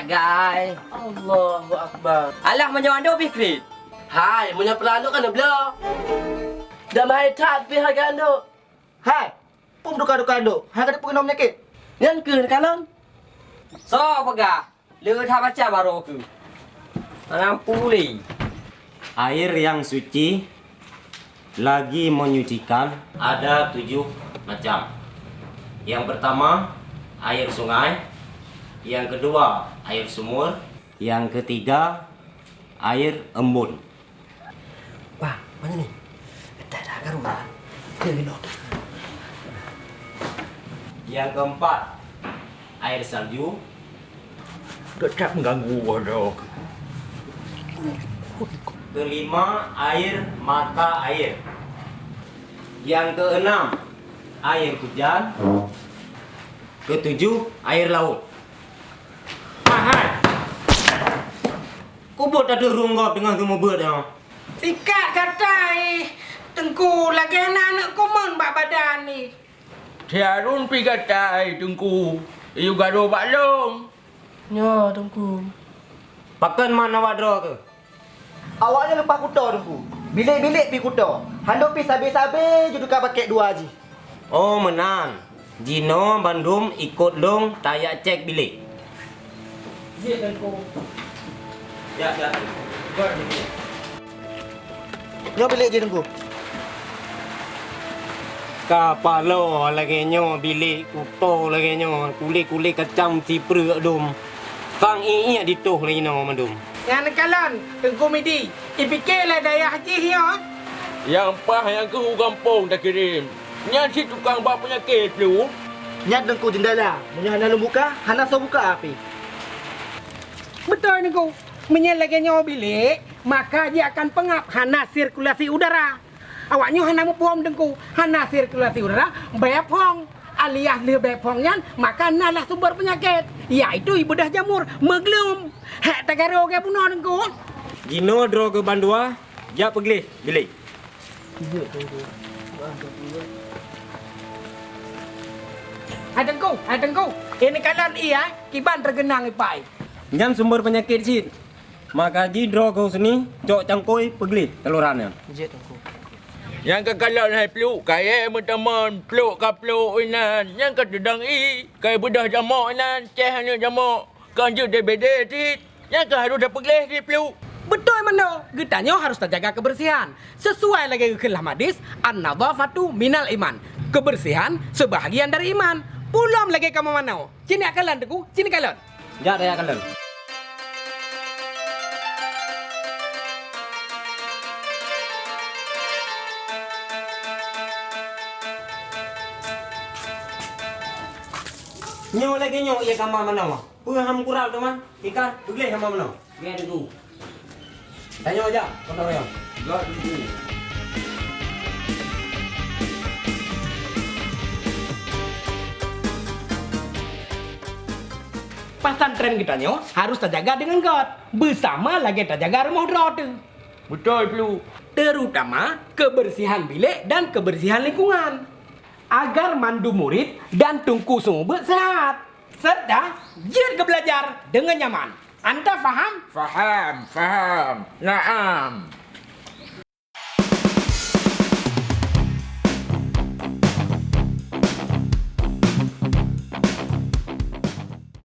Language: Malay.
guys. Allahu Akbar. Alah macam mana fikri? Hai, punya pelanu kan belo. Dah mai tak pi harga ando. Hai. Pum duka-duka ando. Harga dia pengenam penyakit. Nyan ke kalon. So pegah. Lu tak baca baru aku. Mana pulih. Air yang suci lagi menyucikan ada 7 macam. Yang pertama, air sungai. Yang kedua, air sumur. Yang ketiga, air embun. Wah, mana ni? Tak ada garu lah. Kena. Yang keempat, air salju. Tak mengganggu waduh. Kelima, air mata air. Yang keenam, air hujan. Ketujuh, air laut. Hai. Kau buat ada runggap dengan semua bird ya? Sikat katai. Tengku lagi anak-anak komen bak badan ni. Tiarun pi katai tengku. Iu gado baklong. Ya, tengku. Pakan mana wadro ke? Awaknya lepas kuda tengku. Bilik-bilik pi kuda. Hando pi sabe-sabe je duka pakai 2 haji. Oh menang. Jino Bandung ikut dong tayak cek bilik. Ya, tengku. Ya. Ya bilik je tengku. Kapalo lagi nyo bilik kuto lagi nyo kulit-kulit kacang si perut dom. Fang iya dituh lagi no mandum. Yang kalon, tengku midi. Ipikirlah daya haji hiyo. Yang pah yang ke kampung dah kirim. Nyan si tukang bak penyakit tu. Nyat tengku jendela. Punya hana lu buka, hana so buka api. Betul tengku. Menyelagi nyawa bilik, maka dia akan pengap hana sirkulasi udara. Awaknya hana mupuam tengku. Hana sirkulasi udara, bepong. Alias le bepongnya, maka nalah sumber penyakit. Iaitu ibadah jamur, meglum. Hek tagaro ke puno tengku. Jino dro ke Bandua, ja pergi bilik. Hai tengku. Ini kalan iya, kiban tergenang ipai. Nyam sumber penyakit sih. Maka ji dro ke sini, cok cangkoi pergi telurannya. Ya, tengku. Yang kekalon hai peluk, kaya teman peluk ka peluk inan. Yang kededang kaya bedah jamak inan, ceh hanya jamak. Kan je DBD tit. Yang ke harus dah pergi di peluk. Betul mano, getanya harus terjaga kebersihan. Sesuai lagi kelah hadis, an-nadhafatu minal iman. Kebersihan sebahagian dari iman. Pulom lagi kamu mano. Sini akalan teku, sini kalon. Ja daya kalian. Nyo lagi nyo iya kamar mana? Ham kurang teman. Ika pergi sama mana? Biar dulu. Tanya aja, kau ya. Enggak dulu. Pesantren kitanya harus terjaga dengan God. Bersama lagi terjaga rumah drat. Betul peluk. Terutama kebersihan bilik dan kebersihan lingkungan. Agar mandu murid dan tungku semua sehat. Serta jir ke belajar dengan nyaman. Anda faham? Faham. Naam.